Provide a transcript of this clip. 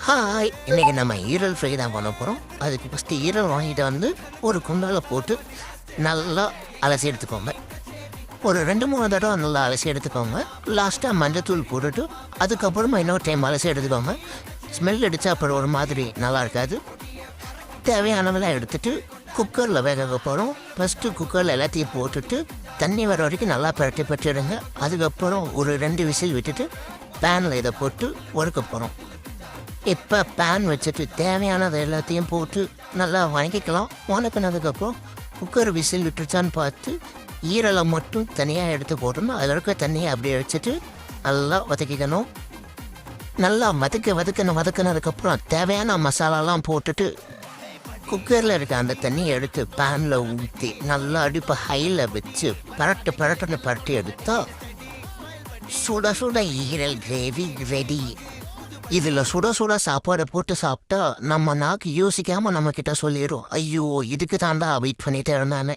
Hi, இன்னைக்கு நம்ம ஈரல் ஃப்ரை தான் பண்ண போகிறோம். அதுக்கு ஃபஸ்ட்டு ஈரல் வாங்கிட்டு வந்து ஒரு குண்டாவில் போட்டு நல்லா அலசி எடுத்துக்கோங்க. ஒரு 2-3 தடவை நல்லா அலசி எடுத்துக்கோங்க. லாஸ்ட்டாக மஞ்சத்தூள் போட்டுட்டு அதுக்கப்புறமா இன்னொரு டைம் அலசி எடுத்துக்கோங்க. ஸ்மெல் அடித்தா அப்புறம் ஒரு மாதிரி நல்லா இருக்காது. தேவையானவெல்லாம் எடுத்துகிட்டு குக்கரில் வேக போகிறோம். ஃபஸ்ட்டு குக்கரில் எல்லாத்தையும் போட்டுட்டு தண்ணி வர வரைக்கும் நல்லா பரட்டிடுங்க. அதுக்கப்புறம் ஒரு 2 விசில் விட்டுட்டு பேனில் இதை போட்டு வறுக்க போகிறோம். இப்போ பேன் வச்சுட்டு தேவையானது எல்லாத்தையும் போட்டு நல்லா வணக்கிக்கலாம். வணக்கினதுக்கப்புறம் குக்கர் விசில் விட்டுருச்சான்னு பார்த்து ஈரலை மட்டும் தனியாக எடுத்து போட்டோம்னா அதில் இருக்க தண்ணியை அப்படியே வச்சுட்டு நல்லா வதக்கிக்கணும். நல்லா வதக்கினதுக்கப்புறம் தேவையான மசாலாலாம் போட்டுட்டு குக்கரில் இருக்க அந்த தண்ணியை எடுத்து பேனில் ஊற்றி நல்லா அடுப்பை ஹையில் வச்சு பரட்டி எடுத்தால் சுட சுட ஈரல் கிரேவி ரெடி. இதில் சுட சுட சாப்பாடை போட்டு சாப்பிட்டா நம்ம நாக்கு யோசிக்காமல் நம்மக்கிட்ட சொல்லிடும், ஐயோ இதுக்கு தாண்டா வெயிட் பண்ணிகிட்டே இருந்தானே.